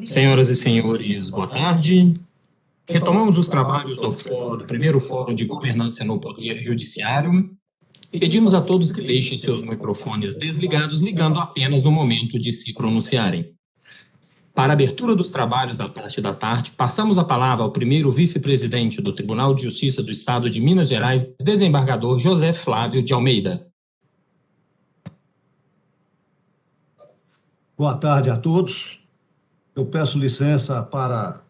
Senhoras e senhores, boa tarde. Retomamos os trabalhos do primeiro Fórum de Governança no Poder Judiciário. Pedimos a todos que deixem seus microfones desligados, ligando apenas no momento de se pronunciarem. Para a abertura dos trabalhos da parte da tarde, passamos a palavra ao primeiro vice-presidente do Tribunal de Justiça do Estado de Minas Gerais, desembargador José Flávio de Almeida. Boa tarde a todos. Eu peço licença para,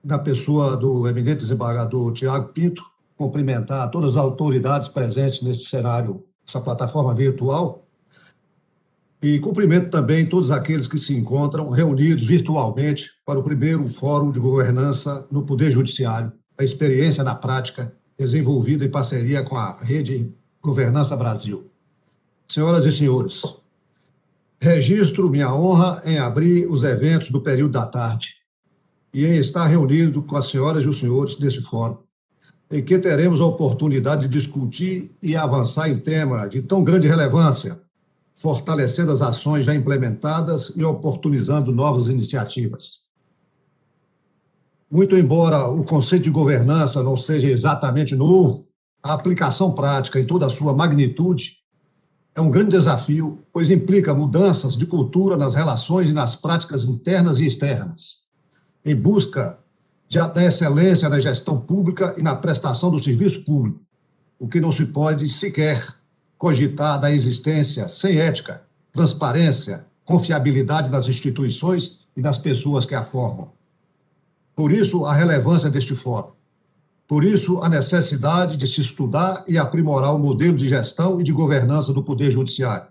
na pessoa do eminente desembargador Tiago Pinto, cumprimentar todas as autoridades presentes nesse cenário, essa plataforma virtual, e cumprimento também todos aqueles que se encontram reunidos virtualmente para o primeiro Fórum de Governança no Poder Judiciário, a experiência na prática desenvolvida em parceria com a Rede Governança Brasil. Senhoras e senhores, registro minha honra em abrir os eventos do período da tarde e em estar reunido com as senhoras e os senhores desse fórum, em que teremos a oportunidade de discutir e avançar em tema de tão grande relevância, fortalecendo as ações já implementadas e oportunizando novas iniciativas. Muito embora o conceito de governança não seja exatamente novo, a aplicação prática em toda a sua magnitude é um grande desafio, pois implica mudanças de cultura nas relações e nas práticas internas e externas, em busca da excelência na gestão pública e na prestação do serviço público, o que não se pode sequer cogitar da existência sem ética, transparência, confiabilidade nas instituições e nas pessoas que a formam. Por isso, a relevância deste fórum. Por isso, a necessidade de se estudar e aprimorar o modelo de gestão e de governança do Poder Judiciário.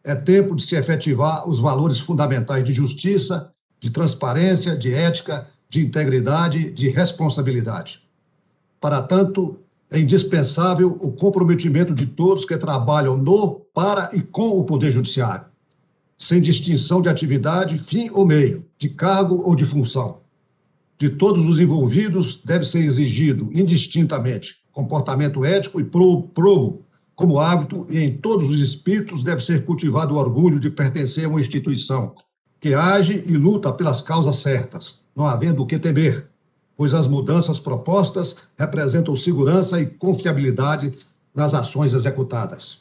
É tempo de se efetivar os valores fundamentais de justiça, de transparência, de ética, de integridade, de responsabilidade. Para tanto, é indispensável o comprometimento de todos que trabalham no, para e com o Poder Judiciário, sem distinção de atividade, fim ou meio, de cargo ou de função. De todos os envolvidos, deve ser exigido, indistintamente, comportamento ético e probo como hábito, e em todos os espíritos deve ser cultivado o orgulho de pertencer a uma instituição que age e luta pelas causas certas, não havendo o que temer, pois as mudanças propostas representam segurança e confiabilidade nas ações executadas.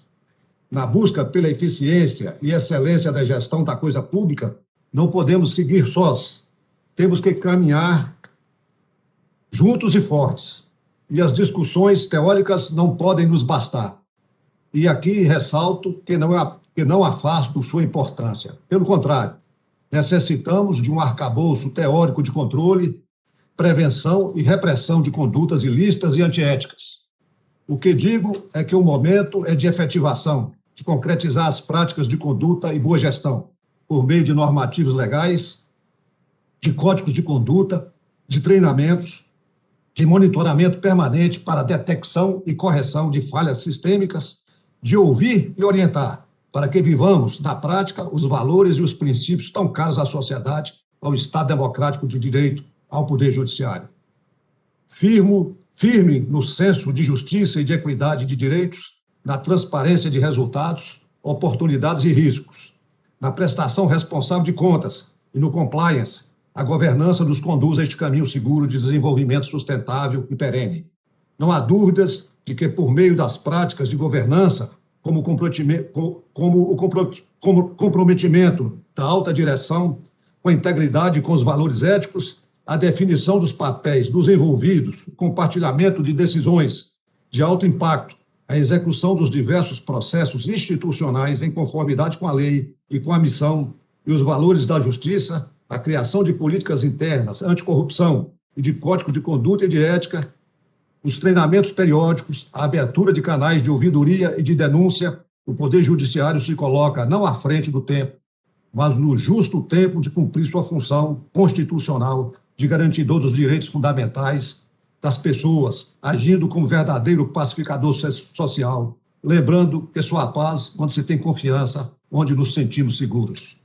Na busca pela eficiência e excelência da gestão da coisa pública, não podemos seguir sós. Temos que caminhar juntos e fortes, e as discussões teóricas não podem nos bastar. E aqui ressalto que não afasto sua importância. Pelo contrário, necessitamos de um arcabouço teórico de controle, prevenção e repressão de condutas ilícitas e antiéticas. O que digo é que o momento é de efetivação, de concretizar as práticas de conduta e boa gestão, por meio de normativos legais, de códigos de conduta, de treinamentos, de monitoramento permanente para detecção e correção de falhas sistêmicas, de ouvir e orientar, para que vivamos, na prática, os valores e os princípios tão caros à sociedade, ao Estado democrático de direito, ao Poder Judiciário. Firme no senso de justiça e de equidade de direitos, na transparência de resultados, oportunidades e riscos, na prestação responsável de contas e no compliance, a governança nos conduz a este caminho seguro de desenvolvimento sustentável e perene. Não há dúvidas de que, por meio das práticas de governança, como o comprometimento da alta direção com a integridade e com os valores éticos, a definição dos papéis dos envolvidos, o compartilhamento de decisões de alto impacto, a execução dos diversos processos institucionais em conformidade com a lei e com a missão e os valores da justiça, a criação de políticas internas, anticorrupção e de código de conduta e de ética, os treinamentos periódicos, a abertura de canais de ouvidoria e de denúncia, o Poder Judiciário se coloca não à frente do tempo, mas no justo tempo de cumprir sua função constitucional de garantir todos os direitos fundamentais das pessoas, agindo como verdadeiro pacificador social, lembrando que só há paz onde se tem confiança, onde nos sentimos seguros.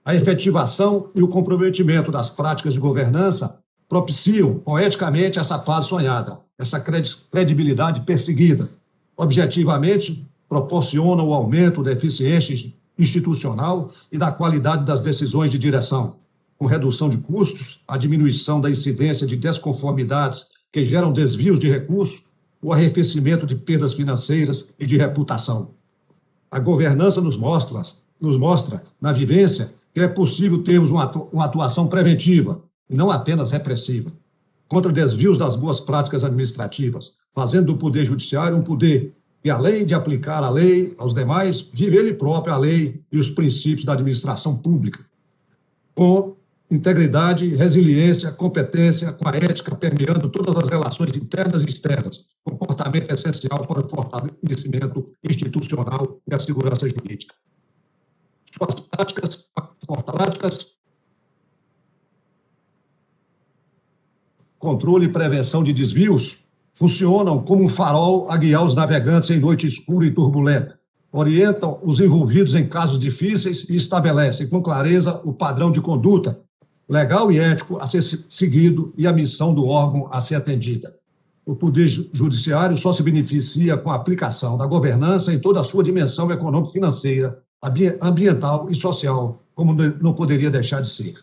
A efetivação e o comprometimento das práticas de governança propiciam poeticamente essa paz sonhada, essa credibilidade perseguida. Objetivamente, proporcionam o aumento da eficiência institucional e da qualidade das decisões de direção, com redução de custos, a diminuição da incidência de desconformidades que geram desvios de recursos, o arrefecimento de perdas financeiras e de reputação. A governança nos mostra, na vivência, que é possível termos uma atuação preventiva, e não apenas repressiva, contra desvios das boas práticas administrativas, fazendo do Poder Judiciário um poder que, além de aplicar a lei aos demais, vive ele próprio a lei e os princípios da administração pública, com integridade, resiliência, competência, com a ética permeando todas as relações internas e externas, comportamento essencial para o fortalecimento institucional e a segurança jurídica. Suas práticas, controle e prevenção de desvios funcionam como um farol a guiar os navegantes em noite escura e turbulenta, orientam os envolvidos em casos difíceis e estabelecem com clareza o padrão de conduta legal e ético a ser seguido e a missão do órgão a ser atendida. O Poder Judiciário só se beneficia com a aplicação da governança em toda a sua dimensão econômico-financeira, ambiental e social, como não poderia deixar de ser.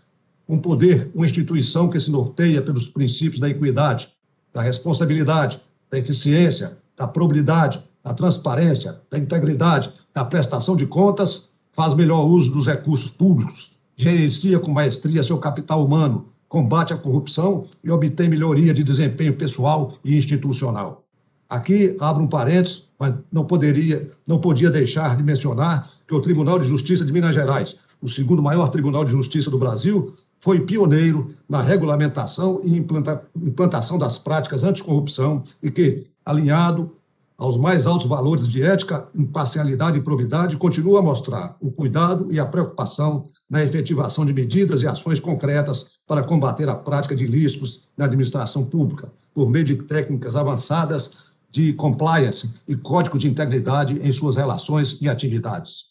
Um poder, uma instituição que se norteia pelos princípios da equidade, da responsabilidade, da eficiência, da probidade, da transparência, da integridade, da prestação de contas, faz melhor uso dos recursos públicos, gerencia com maestria seu capital humano, combate a corrupção e obtém melhoria de desempenho pessoal e institucional. Aqui, abro um parênteses, mas não podia deixar de mencionar que o Tribunal de Justiça de Minas Gerais, o segundo maior Tribunal de Justiça do Brasil, foi pioneiro na regulamentação e implantação das práticas anticorrupção e que, alinhado aos mais altos valores de ética, imparcialidade e probidade, continua a mostrar o cuidado e a preocupação na efetivação de medidas e ações concretas para combater a prática de ilícitos na administração pública, por meio de técnicas avançadas de compliance e código de integridade em suas relações e atividades.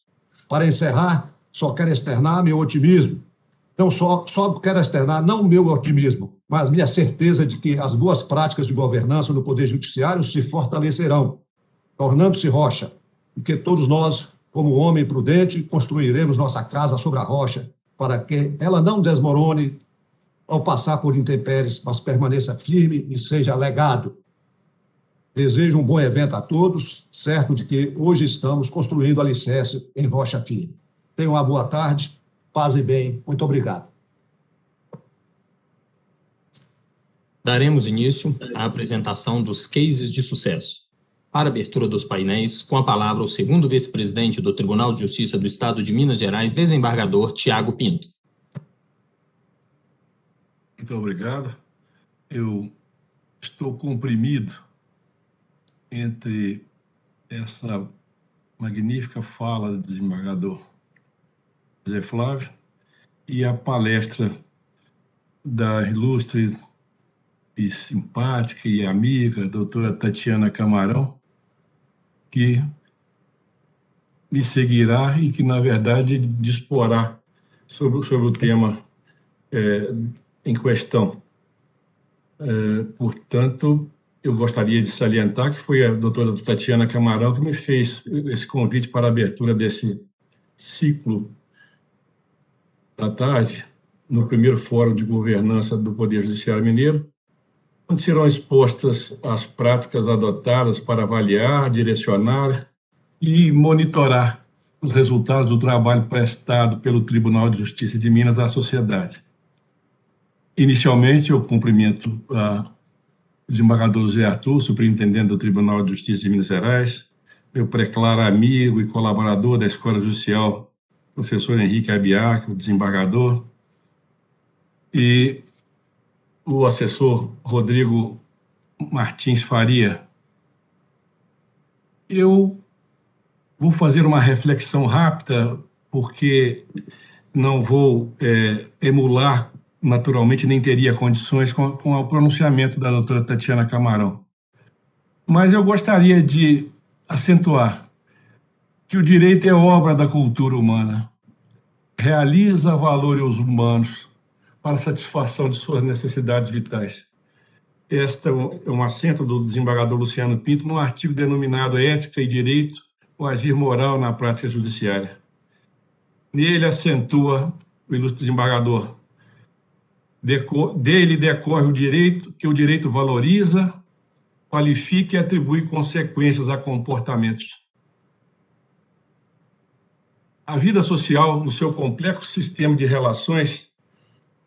Para encerrar, só quero externar meu otimismo. Não só quero externar não o meu otimismo, mas minha certeza de que as boas práticas de governança no Poder Judiciário se fortalecerão, tornando-se rocha, e que todos nós, como homem prudente, construiremos nossa casa sobre a rocha, para que ela não desmorone ao passar por intempéries, mas permaneça firme e seja legado. Desejo um bom evento a todos, certo de que hoje estamos construindo alicerce em rocha firme. Tenham uma boa tarde, paz e bem. Muito obrigado. Daremos início à apresentação dos cases de sucesso. Para a abertura dos painéis, com a palavra o segundo vice-presidente do Tribunal de Justiça do Estado de Minas Gerais, desembargador Tiago Pinto. Muito obrigado. Eu estou comprimido entre essa magnífica fala do desembargador José Flávio e a palestra da ilustre e simpática e amiga doutora Tatiana Camarão, que me seguirá e que, na verdade, disporá sobre o tema em questão. Portanto, eu gostaria de salientar que foi a doutora Tatiana Camarão que me fez esse convite para a abertura desse ciclo da tarde, no primeiro Fórum de Governança do Poder Judiciário Mineiro, onde serão expostas as práticas adotadas para avaliar, direcionar e monitorar os resultados do trabalho prestado pelo Tribunal de Justiça de Minas à sociedade. Inicialmente, eu cumprimento o desembargador José Arthur, superintendente do Tribunal de Justiça de Minas Gerais, meu preclaro amigo e colaborador da Escola Judicial, professor Henrique Abiac, o desembargador, e o assessor Rodrigo Martins Faria. Eu vou fazer uma reflexão rápida, porque não vou emular, naturalmente, nem teria condições com o pronunciamento da doutora Tatiana Camarão. Mas eu gostaria de acentuar que o direito é obra da cultura humana, realiza valores humanos para a satisfação de suas necessidades vitais. Este é um assento do desembargador Luciano Pinto no artigo denominado Ética e Direito, o Agir Moral na Prática Judiciária. Nele acentua o ilustre desembargador. Dele decorre o direito, que o direito valoriza, qualifica e atribui consequências a comportamentos. A vida social, no seu complexo sistema de relações,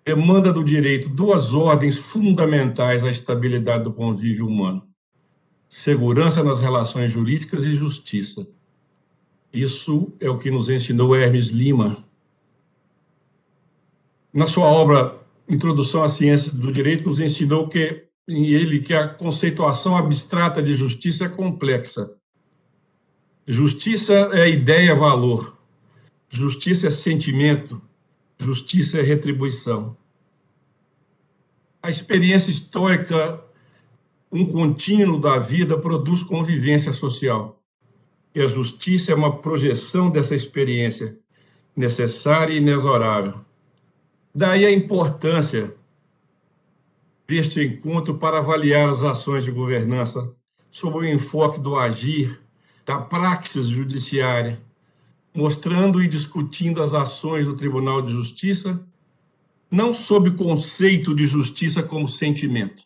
demanda do direito duas ordens fundamentais à estabilidade do convívio humano: segurança nas relações jurídicas e justiça. Isso é o que nos ensinou Hermes Lima. Na sua obra Introdução à Ciência do Direito, nos ensinou que a conceituação abstrata de justiça é complexa. Justiça é ideia-valor. Justiça é sentimento. Justiça é retribuição. A experiência histórica, um contínuo da vida, produz convivência social. E a justiça é uma projeção dessa experiência, necessária e inexorável. Daí a importância deste encontro para avaliar as ações de governança sob o enfoque do agir, da praxis judiciária, mostrando e discutindo as ações do Tribunal de Justiça, não sob o conceito de justiça como sentimento,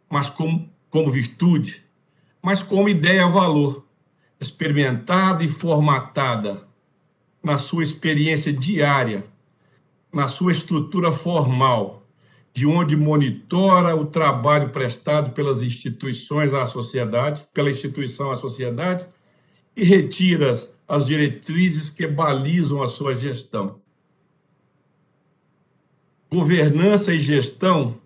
mas como virtude, mas como ideia-valor, experimentada e formatada na sua experiência diária, na sua estrutura formal, de onde monitora o trabalho prestado pelas instituições à sociedade, pela instituição à sociedade, e retira as diretrizes que balizam a sua gestão. Governança e gestão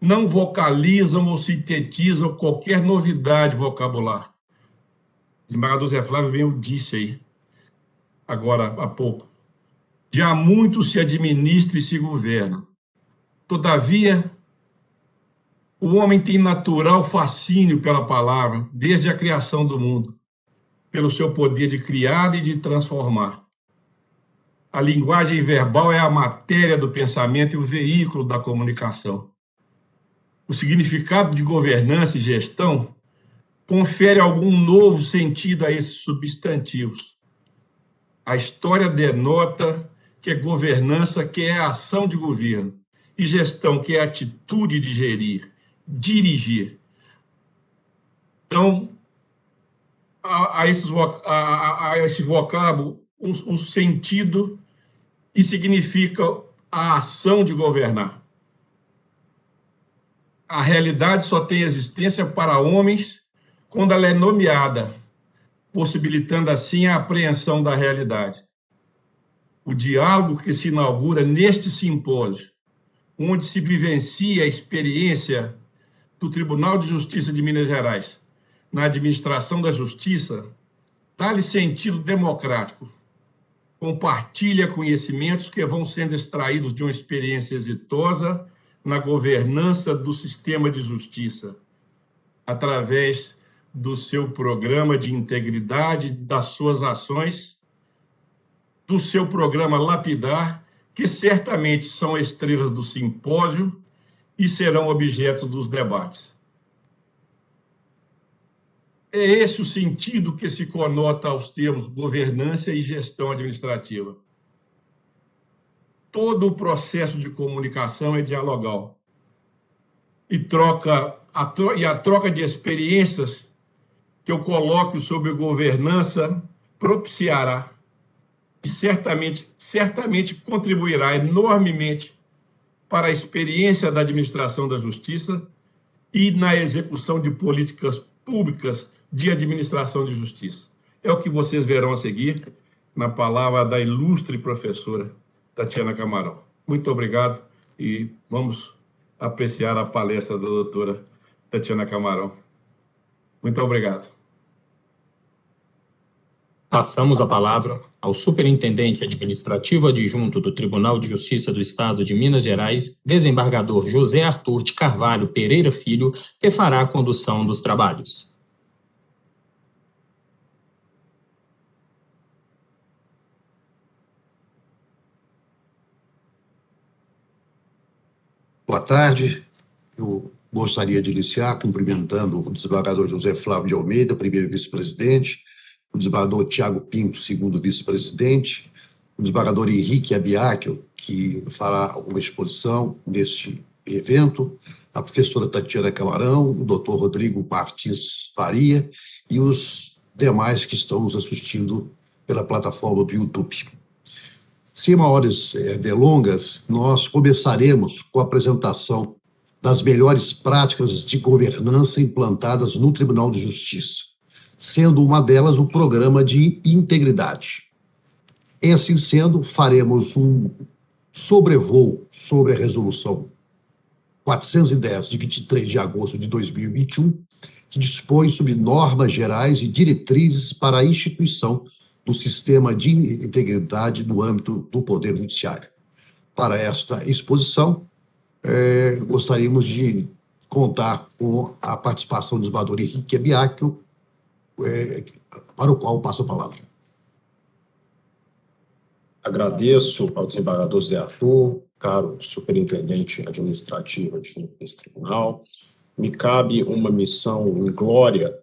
não vocalizam ou sintetizam qualquer novidade vocabular. O desembargador Zé Flávio bem o disse aí, agora há pouco. Já muito se administra e se governa. Todavia, o homem tem natural fascínio pela palavra, desde a criação do mundo, pelo seu poder de criar e de transformar. A linguagem verbal é a matéria do pensamento e o veículo da comunicação. O significado de governança e gestão confere algum novo sentido a esses substantivos. A história denota que é governança, que é a ação de governo, e gestão, que é a atitude de gerir, dirigir. Então, a esse vocábulo um sentido e significa a ação de governar. A realidade só tem existência para homens quando ela é nomeada, possibilitando assim a apreensão da realidade. O diálogo que se inaugura neste simpósio, onde se vivencia a experiência do Tribunal de Justiça de Minas Gerais na administração da justiça, dá-lhe sentido democrático. Compartilha conhecimentos que vão sendo extraídos de uma experiência exitosa na governança do sistema de justiça, através do seu programa de integridade, das suas ações, do seu programa lapidar, que certamente são estrelas do simpósio e serão objeto dos debates. É esse o sentido que se conota aos termos governança e gestão administrativa. Todo o processo de comunicação é dialogal. E a troca de experiências que eu coloco sobre governança propiciará e certamente contribuirá enormemente para a experiência da administração da justiça e na execução de políticas públicas de administração de justiça. É o que vocês verão a seguir na palavra da ilustre professora Tatiana Camarão. Muito obrigado e vamos apreciar a palestra da doutora Tatiana Camarão. Muito obrigado. Passamos a palavra ao superintendente administrativo adjunto do Tribunal de Justiça do Estado de Minas Gerais, desembargador José Arthur de Carvalho Pereira Filho, que fará a condução dos trabalhos. Boa tarde. Eu gostaria de iniciar cumprimentando o desembargador José Flávio de Almeida, primeiro vice-presidente, o desembargador Tiago Pinto, segundo vice-presidente, o desembargador Henrique Abiacchio, que fará uma exposição neste evento, a professora Tatiana Camarão, o doutor Rodrigo Martins Faria e os demais que estão nos assistindo pela plataforma do YouTube. Sem maiores delongas, nós começaremos com a apresentação das melhores práticas de governança implantadas no Tribunal de Justiça, sendo uma delas o programa de integridade. E assim sendo, faremos um sobrevoo sobre a resolução 410, de 23 de agosto de 2021, que dispõe sobre normas gerais e diretrizes para a instituição do sistema de integridade no âmbito do Poder Judiciário. Para esta exposição, gostaríamos de contar com a participação do desembargador Henrique Abiacchio, para o qual passo a palavra. Agradeço ao desembargador Zé Arthur, caro superintendente administrativo desse tribunal. Me cabe uma missão em glória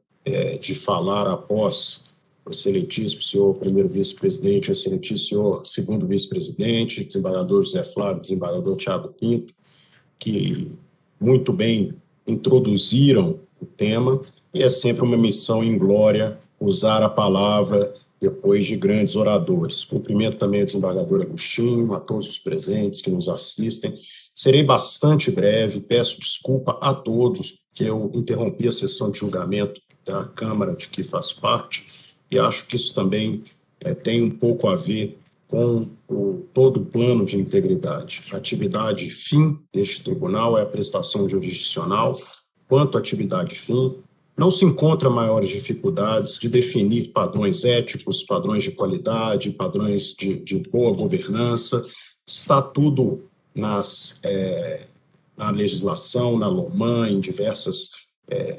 de falar após o excelentíssimo senhor primeiro vice-presidente, o excelentíssimo senhor segundo vice-presidente, desembargador José Flávio, desembargador Tiago Pinto, que muito bem introduziram o tema, e é sempre uma missão em glória usar a palavra depois de grandes oradores. Cumprimento também o desembargador Agostinho, a todos os presentes que nos assistem. Serei bastante breve, peço desculpa a todos que eu interrompi a sessão de julgamento da Câmara de que faço parte, e acho que isso também tem um pouco a ver com todo o plano de integridade. A atividade fim deste tribunal é a prestação jurisdicional. Quanto à atividade fim, não se encontra maiores dificuldades de definir padrões éticos, padrões de qualidade, padrões de boa governança. Está tudo na legislação, na LOMAN, em diversas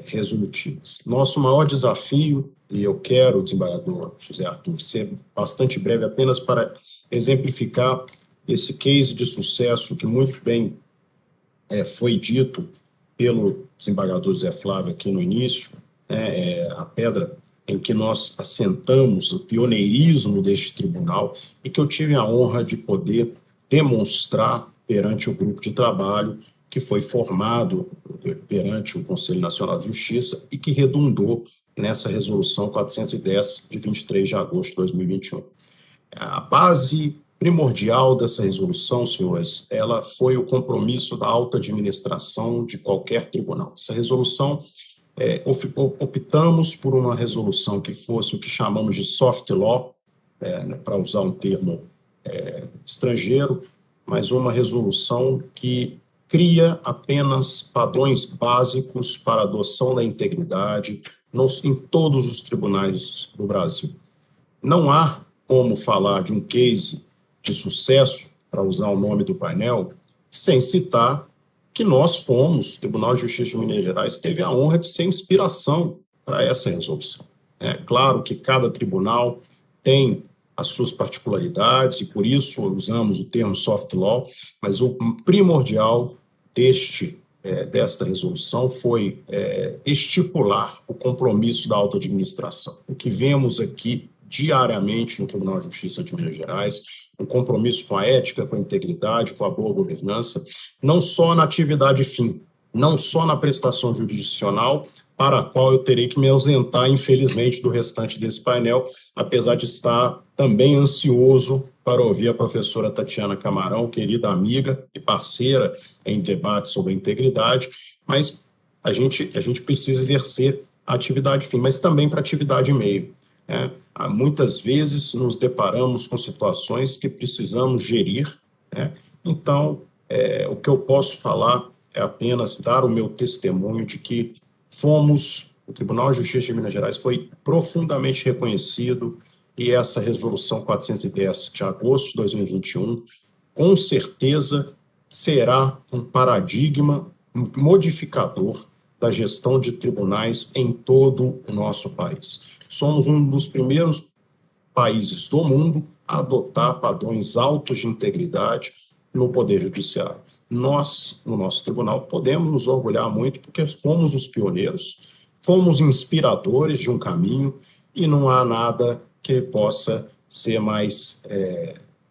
resolutivas. Nosso maior desafio, e eu quero, desembargador José Arthur, ser bastante breve apenas para exemplificar esse case de sucesso que muito bem foi dito pelo desembargador Zé Flávio aqui no início, a pedra em que nós assentamos o pioneirismo deste tribunal e que eu tive a honra de poder demonstrar perante o grupo de trabalho que foi formado perante o Conselho Nacional de Justiça e que redundou nessa resolução 410 de 23 de agosto de 2021. A base primordial dessa resolução, senhores, ela foi o compromisso da alta administração de qualquer tribunal. Essa resolução, optamos por uma resolução que fosse o que chamamos de soft law, para usar um termo estrangeiro, mas uma resolução que cria apenas padrões básicos para a adoção da integridade em todos os tribunais do Brasil. Não há como falar de um case de sucesso, para usar o nome do painel, sem citar que nós fomos, o Tribunal de Justiça de Minas Gerais teve a honra de ser inspiração para essa resolução. É claro que cada tribunal tem as suas particularidades e por isso usamos o termo soft law, mas o primordial desta resolução foi estipular o compromisso da alta administração. O que vemos aqui diariamente no Tribunal de Justiça de Minas Gerais, um compromisso com a ética, com a integridade, com a boa governança, não só na atividade fim, não só na prestação jurisdicional, para a qual eu terei que me ausentar, infelizmente, do restante desse painel, apesar de estar também ansioso para ouvir a professora Tatiana Camarão, querida amiga e parceira em debate sobre integridade, mas a gente precisa exercer a atividade fim, mas também para a atividade meio. Muitas vezes nos deparamos com situações que precisamos gerir, então o que eu posso falar é apenas dar o meu testemunho de que o Tribunal de Justiça de Minas Gerais foi profundamente reconhecido e essa resolução 410 de agosto de 2021, com certeza, será um paradigma modificador da gestão de tribunais em todo o nosso país. Somos um dos primeiros países do mundo a adotar padrões altos de integridade no Poder Judiciário. Nós, no nosso tribunal, podemos nos orgulhar muito porque fomos os pioneiros, fomos inspiradores de um caminho e não há nada que possa ser mais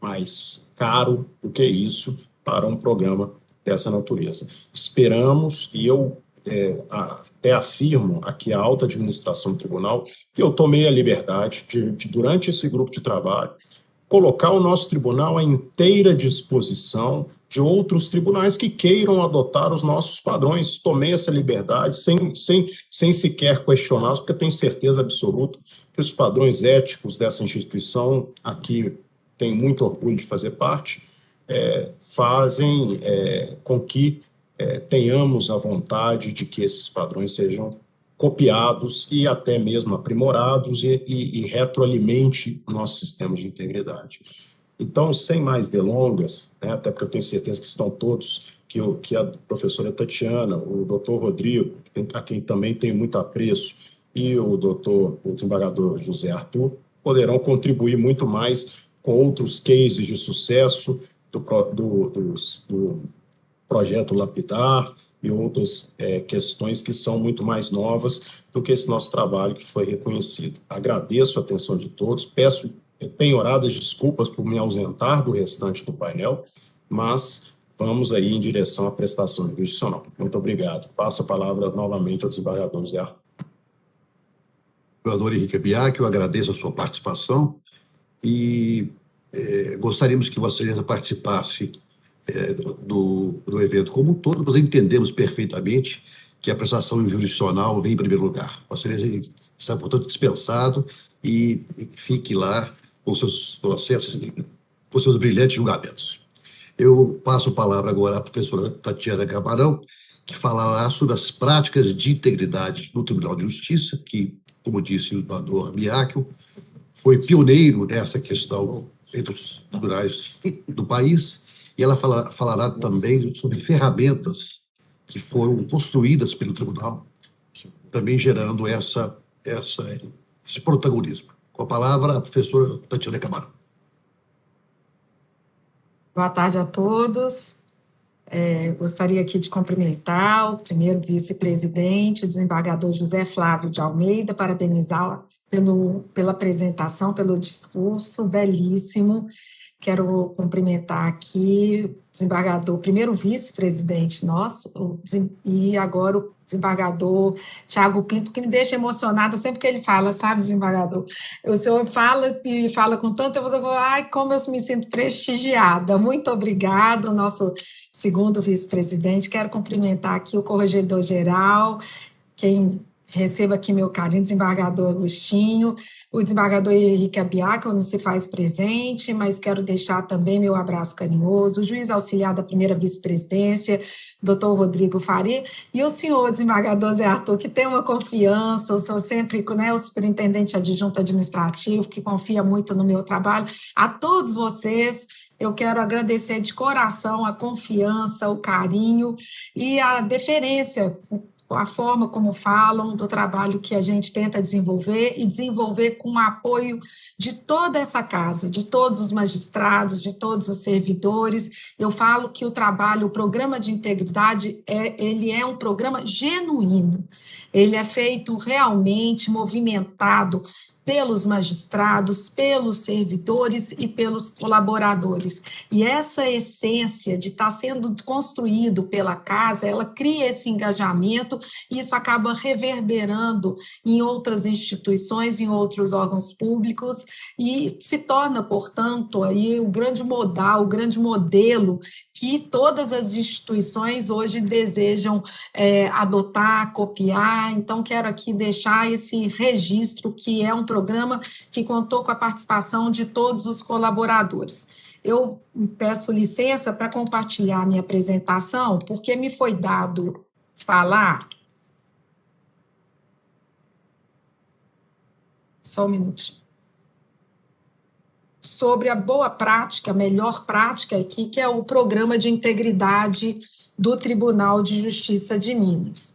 mais caro do que isso para um programa dessa natureza. Esperamos, e eu até afirmo aqui à alta administração do tribunal, que eu tomei a liberdade de, durante esse grupo de trabalho, colocar o nosso tribunal à inteira disposição de outros tribunais que queiram adotar os nossos padrões. Tomei essa liberdade sem sequer questioná-los, porque eu tenho certeza absoluta que os padrões éticos dessa instituição, aqui tenho muito orgulho de fazer parte, fazem com que tenhamos a vontade de que esses padrões sejam copiados e até mesmo aprimorados e retroalimente o nosso sistema de integridade. Então, sem mais delongas, né, até porque eu tenho certeza que estão todos, que a professora Tatiana, o doutor Rodrigo, a quem também tenho muito apreço, e o desembargador José Arthur, poderão contribuir muito mais com outros cases de sucesso do projeto Lapidar e outras questões que são muito mais novas do que esse nosso trabalho que foi reconhecido. Agradeço a atenção de todos, peço penhoradas desculpas por me ausentar do restante do painel, mas vamos aí em direção à prestação jurisdicional. Muito obrigado. Passo a palavra novamente ao desembargador José Arthur. Desembargador Henrique Biak, eu agradeço a sua participação e gostaríamos que Vossa Excelência participasse do evento como um todo, mas entendemos perfeitamente que a prestação jurisdicional vem em primeiro lugar. Vossa Excelência está, portanto, dispensado e fique lá com seus processos, com seus brilhantes julgamentos. Eu passo a palavra agora à professora Tatiana Camarão, que falará sobre as práticas de integridade no Tribunal de Justiça, que, como disse o doutor Biak, foi pioneiro nessa questão entre os tribunais do país, e ela falará também sobre ferramentas que foram construídas pelo tribunal, também gerando esse protagonismo. Com a palavra, a professora Tatiana Camarão. Boa tarde a todos. Gostaria aqui de cumprimentar o primeiro vice-presidente, o desembargador José Flávio de Almeida, parabenizá-lo pela apresentação, pelo discurso belíssimo. Quero cumprimentar aqui o desembargador, o primeiro vice-presidente nosso, e agora o desembargador Tiago Pinto, que me deixa emocionada sempre que ele fala, sabe, desembargador? O senhor fala e fala com tanta emoção, ai, como eu me sinto prestigiada. Muito obrigado, nosso segundo vice-presidente. Quero cumprimentar aqui o corregedor-geral, quem receba aqui meu carinho, desembargador Agostinho, o desembargador Henrique Biak, não se faz presente, mas quero deixar também meu abraço carinhoso, o juiz auxiliar da primeira vice-presidência, doutor Rodrigo Faria, e o senhor desembargador Zé Arthur, que tem uma confiança, o senhor sempre, né, o superintendente adjunto administrativo, que confia muito no meu trabalho. A todos vocês, eu quero agradecer de coração a confiança, o carinho e a deferência, a forma como falam do trabalho que a gente tenta desenvolver e desenvolver com o apoio de toda essa casa, de todos os magistrados, de todos os servidores. Eu falo que o trabalho, o programa de integridade, ele é um programa genuíno, ele é feito realmente movimentado pelos magistrados, pelos servidores e pelos colaboradores. E essa essência de estar sendo construído pela casa, ela cria esse engajamento e isso acaba reverberando em outras instituições, em outros órgãos públicos e se torna, portanto, aí o grande modal, o grande modelo que todas as instituições hoje desejam adotar, copiar. Então, quero aqui deixar esse registro que é um programa que contou com a participação de todos os colaboradores. Eu peço licença para compartilhar minha apresentação, porque me foi dado falar. Só um minutinho. Sobre a boa prática, a melhor prática aqui, que é o programa de integridade do Tribunal de Justiça de Minas.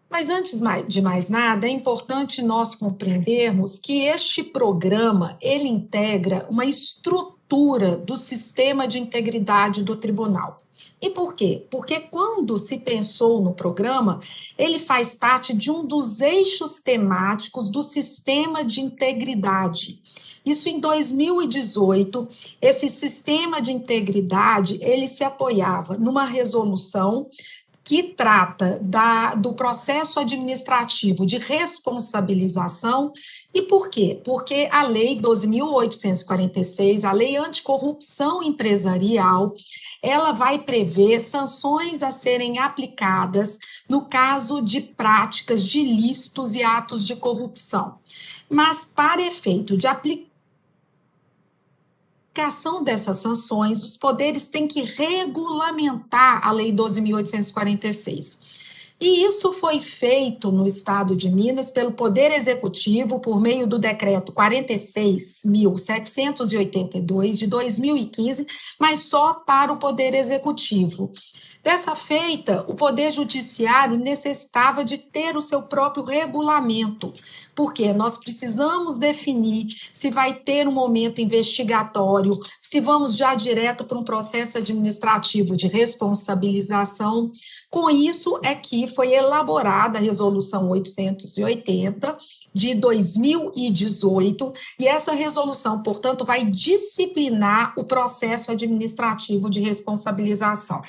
Mas antes de mais nada, é importante nós compreendermos que este programa, ele integra uma estrutura do sistema de integridade do tribunal. E por quê? Porque quando se pensou no programa, ele faz parte de um dos eixos temáticos do sistema de integridade. Isso em 2018, esse sistema de integridade, ele se apoiava numa resolução que trata do processo administrativo de responsabilização. E por quê? Porque a Lei 12.846, a Lei Anticorrupção Empresarial, ela vai prever sanções a serem aplicadas no caso de práticas de ilícitos e atos de corrupção. Mas, para efeito de aplicação dessas sanções, os poderes têm que regulamentar a Lei 12.846. E isso foi feito no Estado de Minas pelo Poder Executivo por meio do Decreto 46.782 de 2015, mas só para o Poder Executivo. Dessa feita, o Poder Judiciário necessitava de ter o seu próprio regulamento, porque nós precisamos definir se vai ter um momento investigatório, se vamos já direto para um processo administrativo de responsabilização. Com isso é que foi elaborada a Resolução 880 de 2018, e essa resolução, portanto, vai disciplinar o processo administrativo de responsabilização.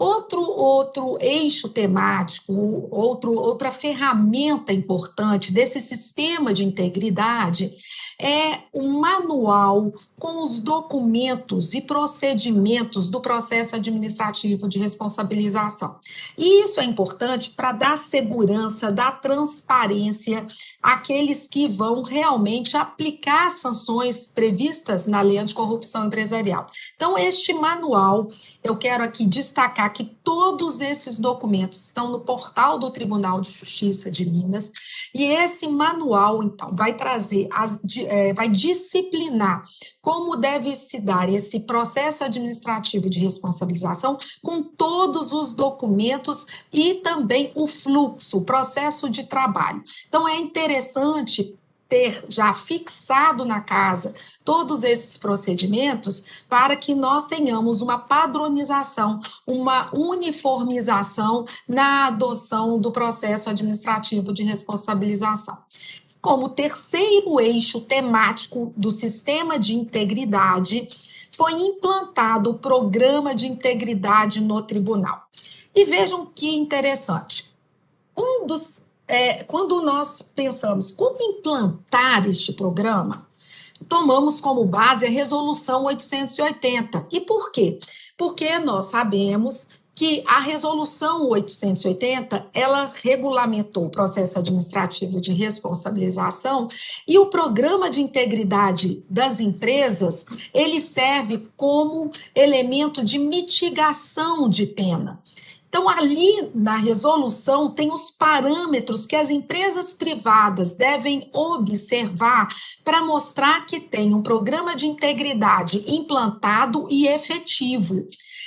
Outro eixo temático, outra ferramenta importante desse sistema de integridade é um manual com os documentos e procedimentos do processo administrativo de responsabilização. E isso é importante para dar segurança, dar transparência àqueles que vão realmente aplicar sanções previstas na Lei Anticorrupção Empresarial. Então, este manual, eu quero aqui destacar que todos esses documentos estão no portal do Tribunal de Justiça de Minas, e esse manual, então, vai trazer, vai disciplinar como deve se dar esse processo administrativo de responsabilização com todos os documentos e também o fluxo, o processo de trabalho. Então, é interessante ter já fixado na casa todos esses procedimentos para que nós tenhamos uma padronização, uma uniformização na adoção do processo administrativo de responsabilização. Como terceiro eixo temático do sistema de integridade, foi implantado o programa de integridade no tribunal. E vejam que interessante. Quando nós pensamos como implantar este programa, tomamos como base a Resolução 880. E por quê? Porque nós sabemos que a Resolução 880, ela regulamentou o processo administrativo de responsabilização, e o programa de integridade das empresas, ele serve como elemento de mitigação de pena. Então, ali na resolução, tem os parâmetros que as empresas privadas devem observar para mostrar que tem um programa de integridade implantado e efetivo.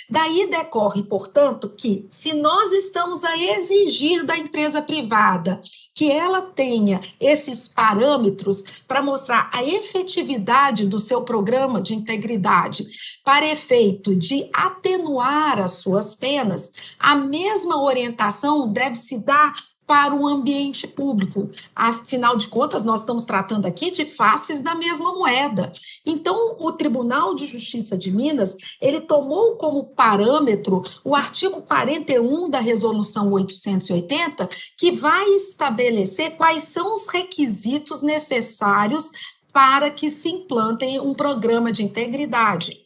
Daí decorre, portanto, que se nós estamos a exigir da empresa privada que ela tenha esses parâmetros para mostrar a efetividade do seu programa de integridade para efeito de atenuar as suas penas, a mesma orientação deve se dar para o ambiente público. Afinal de contas, nós estamos tratando aqui de faces da mesma moeda. Então, o Tribunal de Justiça de Minas, ele tomou como parâmetro o artigo 41 da Resolução 880, que vai estabelecer quais são os requisitos necessários para que se implantem um programa de integridade.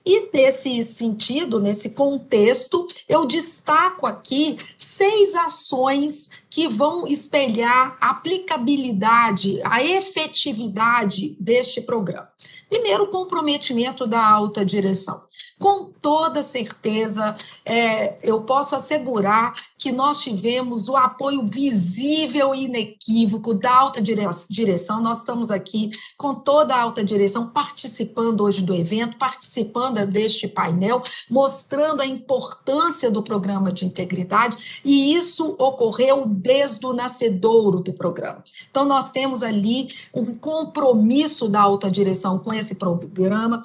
E nesse sentido, nesse contexto, eu destaco aqui 6 ações que vão espelhar a aplicabilidade, a efetividade deste programa. Primeiro, o comprometimento da alta direção. Com toda certeza, eu posso assegurar que nós tivemos o apoio visível e inequívoco da alta direção. Nós estamos aqui com toda a alta direção participando hoje do evento, participando deste painel, mostrando a importância do programa de integridade, e isso ocorreu desde o nascedouro do programa. Então, nós temos ali um compromisso da alta direção com nesse programa,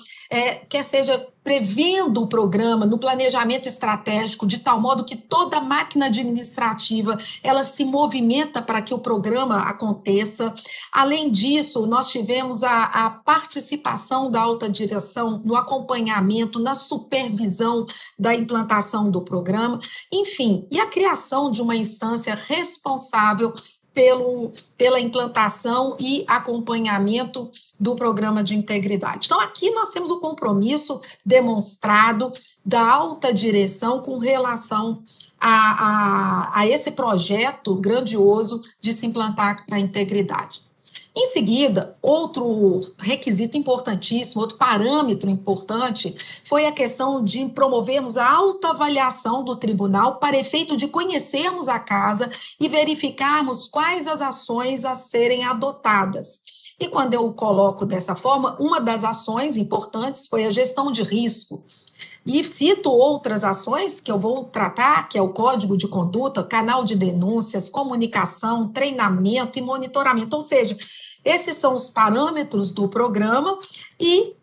quer seja prevendo o programa no planejamento estratégico, de tal modo que toda a máquina administrativa ela se movimenta para que o programa aconteça. Além disso, nós tivemos a participação da alta direção no acompanhamento, na supervisão da implantação do programa, enfim, e a criação de uma instância responsável pela implantação e acompanhamento do programa de integridade. Então, aqui nós temos o compromisso demonstrado da alta direção com relação a esse projeto grandioso de se implantar a integridade. Em seguida, outro requisito importantíssimo, outro parâmetro importante, foi a questão de promovermos a autoavaliação do tribunal para efeito de conhecermos a casa e verificarmos quais as ações a serem adotadas. E quando eu coloco dessa forma, uma das ações importantes foi a gestão de risco. E cito outras ações que eu vou tratar, que é o código de conduta, canal de denúncias, comunicação, treinamento e monitoramento, ou seja, esses são os parâmetros do programa e,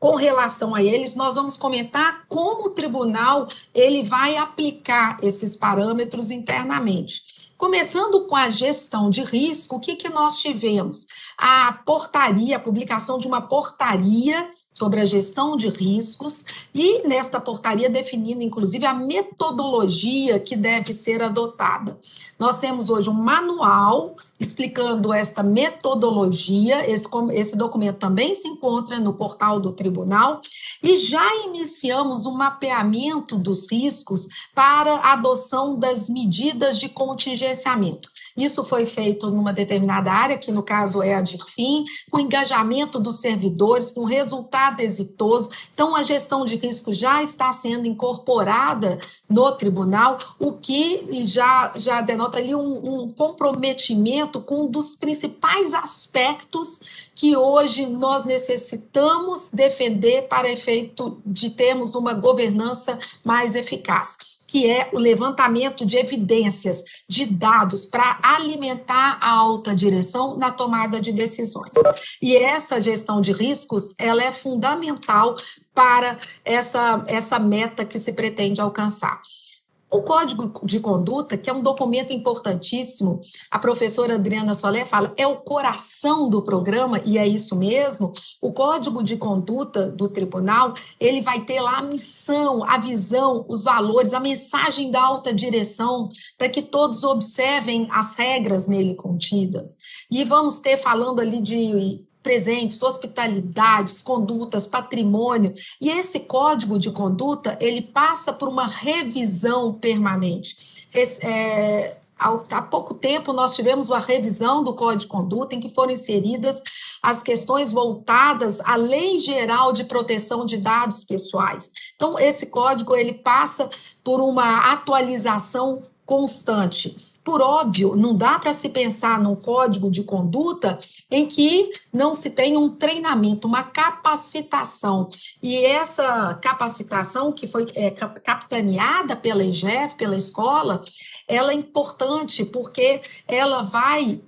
com relação a eles, nós vamos comentar como o tribunal ele vai aplicar esses parâmetros internamente. Começando com a gestão de risco, o que nós tivemos? A publicação de uma portaria sobre a gestão de riscos e, nesta portaria, definindo, inclusive, a metodologia que deve ser adotada. Nós temos hoje um manual explicando esta metodologia, esse documento também se encontra no portal do tribunal, e já iniciamos o mapeamento dos riscos para a adoção das medidas de contingenciamento. Isso foi feito numa determinada área, que no caso é a DIRFIM, com engajamento dos servidores, com resultado exitoso. Então, a gestão de risco já está sendo incorporada no tribunal, o que já denota ali um comprometimento com um dos principais aspectos que hoje nós necessitamos defender para efeito de termos uma governança mais eficaz, que é o levantamento de evidências, de dados, para alimentar a alta direção na tomada de decisões. E essa gestão de riscos, ela é fundamental para essa meta que se pretende alcançar. O Código de Conduta, que é um documento importantíssimo, a professora Adriana Solé fala, é o coração do programa, e é isso mesmo. O Código de Conduta do tribunal, ele vai ter lá a missão, a visão, os valores, a mensagem da alta direção, para que todos observem as regras nele contidas. E vamos ter, falando ali de presentes, hospitalidades, condutas, patrimônio, e esse código de conduta, ele passa por uma revisão permanente. Há pouco tempo, nós tivemos uma revisão do Código de Conduta, em que foram inseridas as questões voltadas à Lei Geral de Proteção de Dados Pessoais. Então, esse código, ele passa por uma atualização constante. Por óbvio, não dá para se pensar num código de conduta em que não se tenha um treinamento, uma capacitação. E essa capacitação, que foi capitaneada pela EGEF, pela escola, ela é importante porque ela vai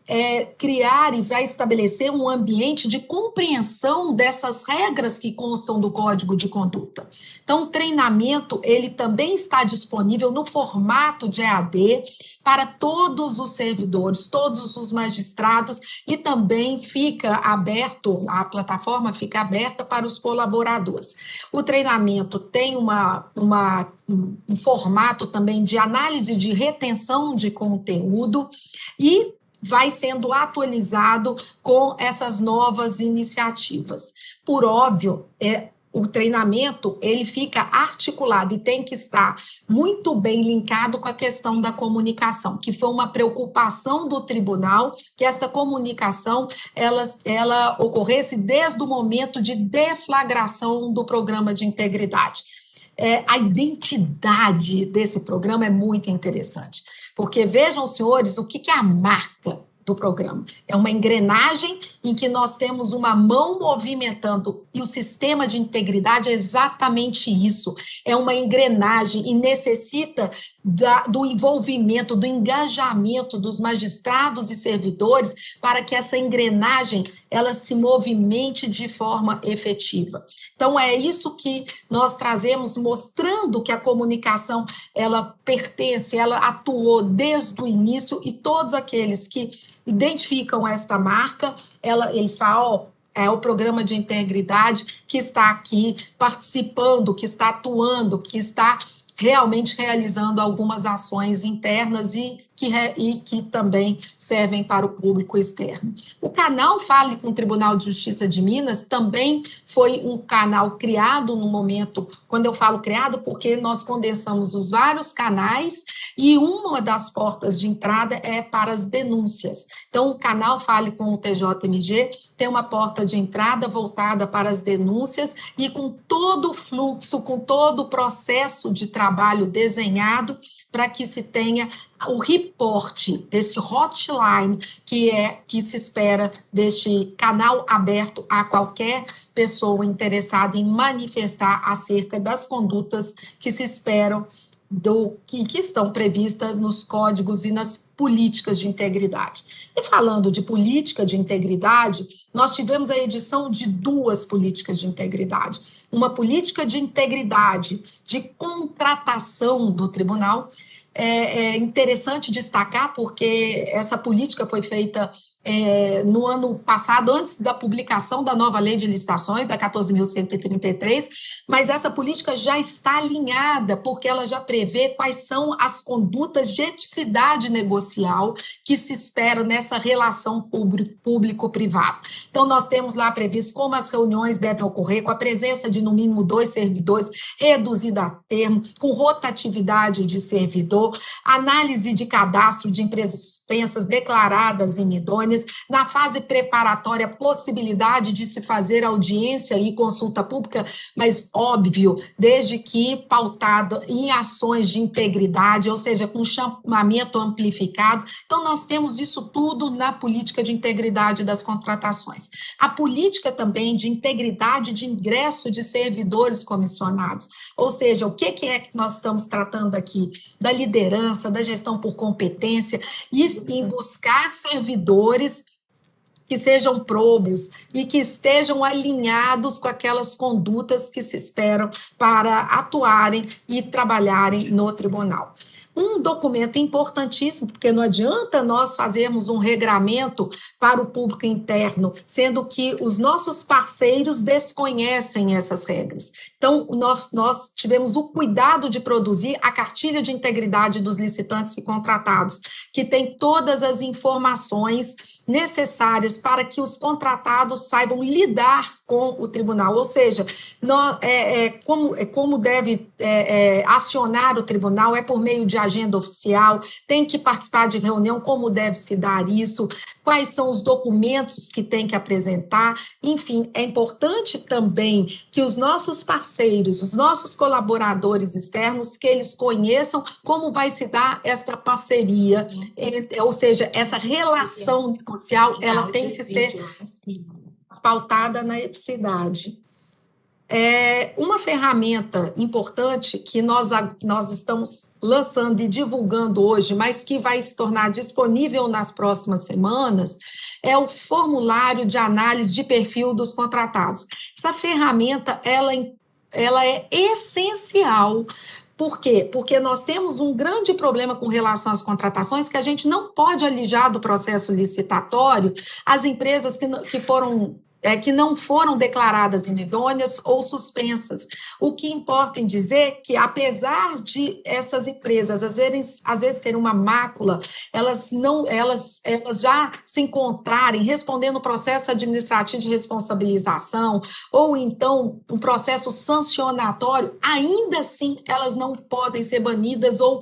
criar e vai estabelecer um ambiente de compreensão dessas regras que constam do Código de Conduta. Então, o treinamento, ele também está disponível no formato de EAD para todos os servidores, todos os magistrados, e também fica aberto, a plataforma fica aberta para os colaboradores. O treinamento tem um formato também de análise de retenção de conteúdo e vai sendo atualizado com essas novas iniciativas. Por óbvio, o treinamento, ele fica articulado e tem que estar muito bem linkado com a questão da comunicação, que foi uma preocupação do tribunal, que essa comunicação, ela ocorresse desde o momento de deflagração do programa de integridade. A identidade desse programa é muito interessante, porque vejam, senhores, o que é a marca. do programa. É uma engrenagem em que nós temos uma mão movimentando, e o sistema de integridade é exatamente isso. É uma engrenagem e necessita do envolvimento, do engajamento dos magistrados e servidores para que essa engrenagem ela se movimente de forma efetiva. Então, é isso que nós trazemos, mostrando que a comunicação ela pertence, ela atuou desde o início, e todos aqueles que identificam esta marca, eles falam, é o programa de integridade que está aqui participando, que está atuando, que está realmente realizando algumas ações internas e que também servem para o público externo. O canal Fale com o Tribunal de Justiça de Minas também foi um canal criado no momento, quando eu falo criado, porque nós condensamos os vários canais e uma das portas de entrada é para as denúncias. Então, o canal Fale com o TJMG tem uma porta de entrada voltada para as denúncias e com todo o fluxo, com todo o processo de trabalho desenhado para que se tenha o reporte desse hotline que se espera deste canal aberto a qualquer pessoa interessada em manifestar acerca das condutas que se esperam que estão previstas nos códigos e nas políticas de integridade. E falando de política de integridade, nós tivemos a edição de 2 políticas de integridade. Uma política de integridade de contratação do tribunal. É interessante destacar, porque essa política foi feita no ano passado, antes da publicação da nova lei de licitações, da 14.133, mas essa política já está alinhada, porque ela já prevê quais são as condutas de eticidade negocial que se espera nessa relação público-privado. Então, nós temos lá previsto como as reuniões devem ocorrer, com a presença de, no mínimo, 2 servidores, reduzida a termo, com rotatividade de servidor, análise de cadastro de empresas suspensas, declaradas inidôneas, na fase preparatória, possibilidade de se fazer audiência e consulta pública, mas óbvio, desde que pautado em ações de integridade, ou seja, com chamamento amplificado. Então, nós temos isso tudo na política de integridade das contratações. A política também de integridade de ingresso de servidores comissionados, ou seja, o que é que nós estamos tratando aqui? Da liderança, da gestão por competência, e em buscar servidores que sejam probos e que estejam alinhados com aquelas condutas que se esperam para atuarem e trabalharem no tribunal. Um documento importantíssimo, porque não adianta nós fazermos um regramento para o público interno, sendo que os nossos parceiros desconhecem essas regras. Então, nós tivemos o cuidado de produzir a cartilha de integridade dos licitantes e contratados, que tem todas as informações necessárias para que os contratados saibam lidar com o tribunal, ou seja, como deve acionar o tribunal, é por meio de agenda oficial, tem que participar de reunião, como deve se dar isso, quais são os documentos que tem que apresentar, enfim, é importante também que os nossos parceiros, os nossos colaboradores externos, que eles conheçam como vai se dar esta parceria, ou seja, essa relação social, ela tem que ser pautada na eticidade. Uma ferramenta importante que nós estamos lançando e divulgando hoje, mas que vai se tornar disponível nas próximas semanas, é o formulário de análise de perfil dos contratados. Essa ferramenta, ela é essencial. Por quê? Porque nós temos um grande problema com relação às contratações, que a gente não pode alijar do processo licitatório as empresas que não foram declaradas inidôneas ou suspensas. O que importa em dizer que, apesar de essas empresas, às vezes terem uma mácula, elas já se encontrarem respondendo o processo administrativo de responsabilização, ou então um processo sancionatório, ainda assim elas não podem ser banidas ou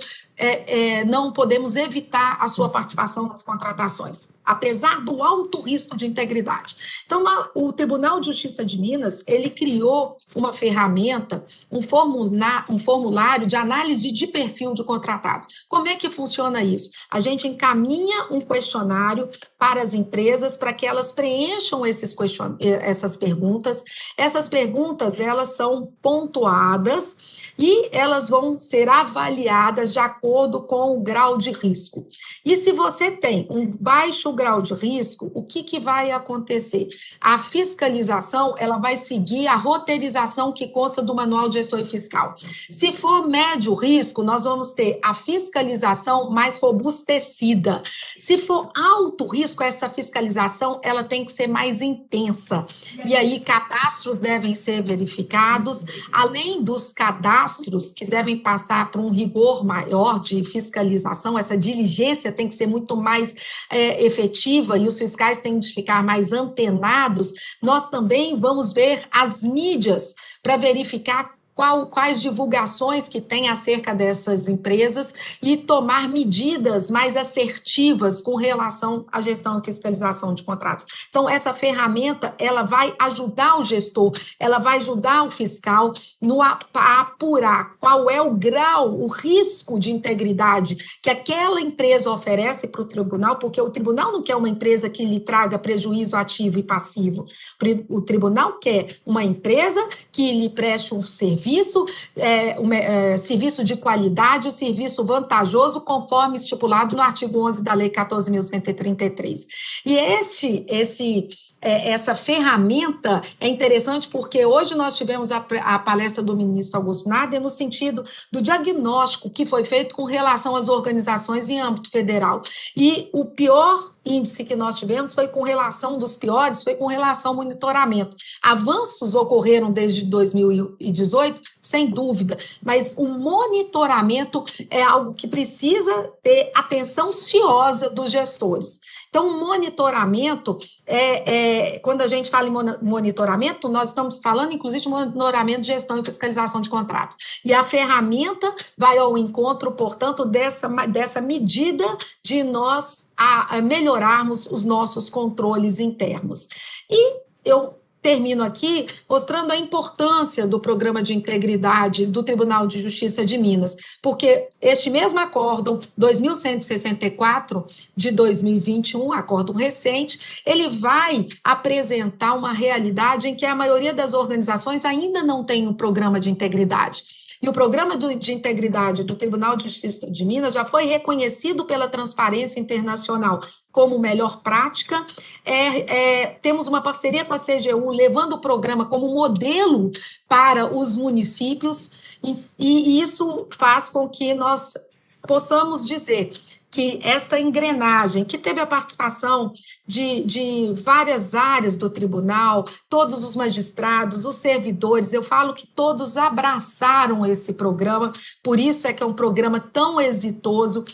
não podemos evitar a sua participação nas contratações. apesar do alto risco de integridade. Então, o Tribunal de Justiça de Minas, ele criou uma ferramenta, um formulário de análise de perfil de contratado. Como é que funciona isso? A gente encaminha um questionário para as empresas para que elas preencham essas perguntas. Essas perguntas, elas são pontuadas e elas vão ser avaliadas de acordo com o grau de risco. E se você tem um baixo grau de risco, o que vai acontecer? A fiscalização, ela vai seguir a roteirização que consta do Manual de Gestão Fiscal. Se for médio risco, nós vamos ter a fiscalização mais robustecida. Se for alto risco, essa fiscalização, ela tem que ser mais intensa. E aí, cadastros devem ser verificados, além dos cadastros que devem passar por um rigor maior de fiscalização, essa diligência tem que ser muito mais efetiva e os fiscais têm de ficar mais antenados. Nós também vamos ver as mídias para verificar quais divulgações que tem acerca dessas empresas e tomar medidas mais assertivas com relação à gestão e fiscalização de contratos. Então, essa ferramenta, ela vai ajudar o gestor, ela vai ajudar o fiscal a apurar qual é o grau, o risco de integridade que aquela empresa oferece para o tribunal, porque o tribunal não quer uma empresa que lhe traga prejuízo ativo e passivo. O tribunal quer uma empresa que lhe preste um serviço, serviço de qualidade, o serviço vantajoso, conforme estipulado no artigo 11 da Lei 14.133. E essa ferramenta é interessante porque hoje nós tivemos a palestra do ministro Augusto Nader no sentido do diagnóstico que foi feito com relação às organizações em âmbito federal. E o pior índice que nós tivemos foi com relação ao monitoramento. Avanços ocorreram desde 2018, sem dúvida, mas o monitoramento é algo que precisa ter atenção ciosa dos gestores. Então, o monitoramento, quando a gente fala em monitoramento, nós estamos falando, inclusive, de monitoramento de gestão e fiscalização de contrato. E a ferramenta vai ao encontro, portanto, dessa medida de nós melhorarmos os nossos controles internos. E eu termino aqui mostrando a importância do programa de integridade do Tribunal de Justiça de Minas, porque este mesmo acórdão 2164 de 2021, acórdão recente, ele vai apresentar uma realidade em que a maioria das organizações ainda não tem um programa de integridade. E o programa de integridade do Tribunal de Justiça de Minas já foi reconhecido pela Transparência Internacional como melhor prática. Temos uma parceria com a CGU, levando o programa como modelo para os municípios, e isso faz com que nós possamos dizer que esta engrenagem, que teve a participação de várias áreas do tribunal, todos os magistrados, os servidores, eu falo que todos abraçaram esse programa, por isso é que é um programa tão exitoso.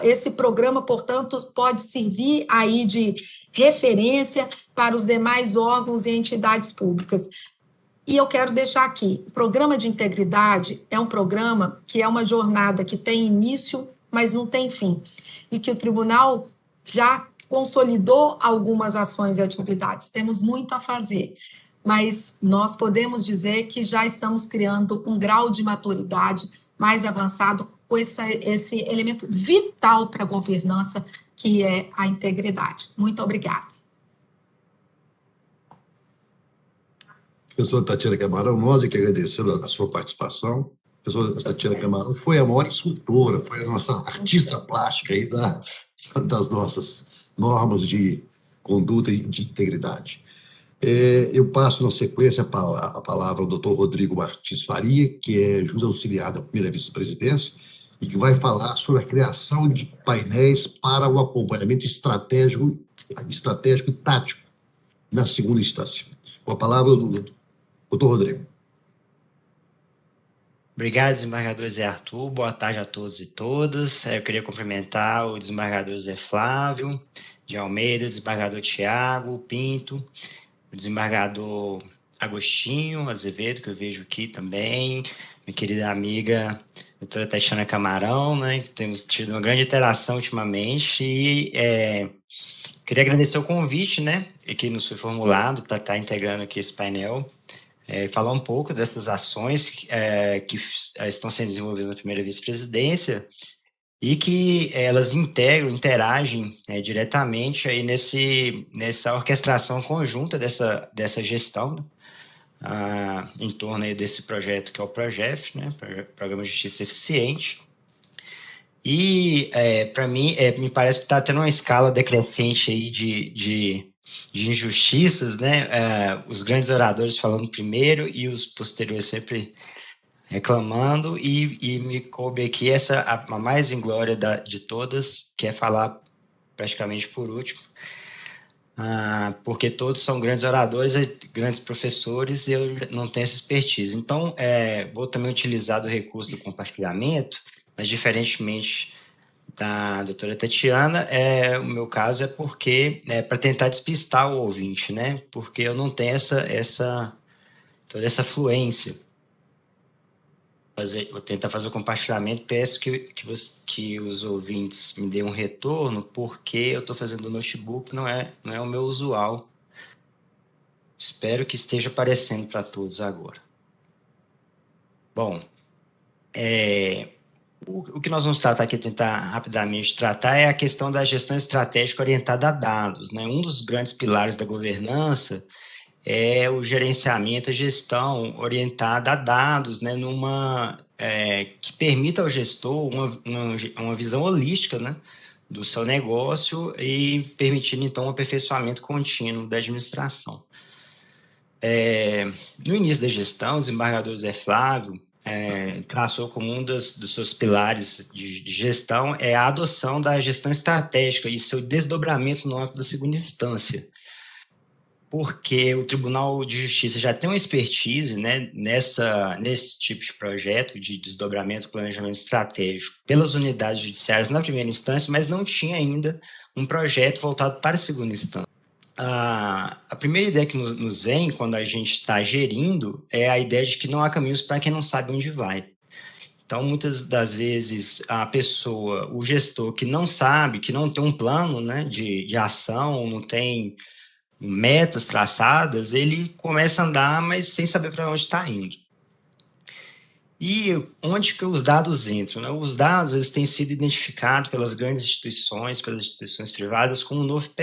Esse programa, portanto, pode servir aí de referência para os demais órgãos e entidades públicas. E eu quero deixar aqui, o programa de integridade é um programa que é uma jornada que tem início, mas não tem fim, e que o tribunal já consolidou algumas ações e atividades. Temos muito a fazer, mas nós podemos dizer que já estamos criando um grau de maturidade mais avançado com esse elemento vital para a governança, que é a integridade. Muito obrigada. Professora Tatiana Camarão, nós é que agradecemos a sua participação. A professora Tatiana Camarão foi a maior escultora, foi a nossa artista plástica aí das nossas normas de conduta e de integridade. Eu passo, na sequência, a palavra ao doutor Rodrigo Martins Faria, que é juiz auxiliar da primeira vice-presidência, e que vai falar sobre a criação de painéis para o acompanhamento estratégico e tático na segunda instância. Com a palavra do doutor Rodrigo. Obrigado, desembargador Zé Arthur. Boa tarde a todos e todas. Eu queria cumprimentar o desembargador Zé Flávio de Almeida, o desembargador Tiago Pinto, o desembargador Agostinho Azevedo, que eu vejo aqui também, minha querida amiga doutora Tatiana Camarão, né? Temos tido uma grande interação ultimamente e Queria agradecer o convite, né, que nos foi formulado para estar integrando aqui esse painel, falar um pouco dessas ações que estão sendo desenvolvidas na primeira vice-presidência e que elas interagem diretamente aí nessa orquestração conjunta dessa gestão, né, em torno aí desse projeto que é o PROJEF, né, Programa de Justiça Eficiente. E, para mim, me parece que está tendo uma escala decrescente aí de injustiças, né? Os grandes oradores falando primeiro e os posteriores sempre reclamando, e me coube aqui a mais inglória de todas, que é falar praticamente por último, porque todos são grandes oradores, grandes professores, e eu não tenho essa expertise. Então, vou também utilizar do recurso do compartilhamento, mas diferentemente da doutora Tatiana, o meu caso é porque para tentar despistar o ouvinte, né? Porque eu não tenho toda essa fluência. Vou tentar fazer o compartilhamento, peço que os ouvintes me deem um retorno, porque eu estou fazendo o notebook, não é o meu usual. Espero que esteja aparecendo para todos agora. Bom, o que nós vamos tratar aqui, tentar rapidamente tratar, é a questão da gestão estratégica orientada a dados, né? Um dos grandes pilares da governança é o gerenciamento, a gestão orientada a dados, né? Que permita ao gestor uma visão holística, né, do seu negócio e permitindo, então, um aperfeiçoamento contínuo da administração. No início da gestão, o desembargador José Flávio traçou como um dos seus pilares de gestão a adoção da gestão estratégica e seu desdobramento no âmbito da segunda instância, porque o Tribunal de Justiça já tem uma expertise, né, nesse tipo de projeto de desdobramento e planejamento estratégico pelas unidades judiciárias na primeira instância, mas não tinha ainda um projeto voltado para a segunda instância. A primeira ideia que nos vem quando a gente está gerindo é a ideia de que não há caminhos para quem não sabe onde vai. Então, muitas das vezes, o gestor que não sabe, que não tem um plano, né, de ação, não tem metas traçadas, ele começa a andar, mas sem saber para onde está indo. E onde que os dados entram, né? Os dados eles têm sido identificados pelas grandes instituições, pelas instituições privadas, como um novo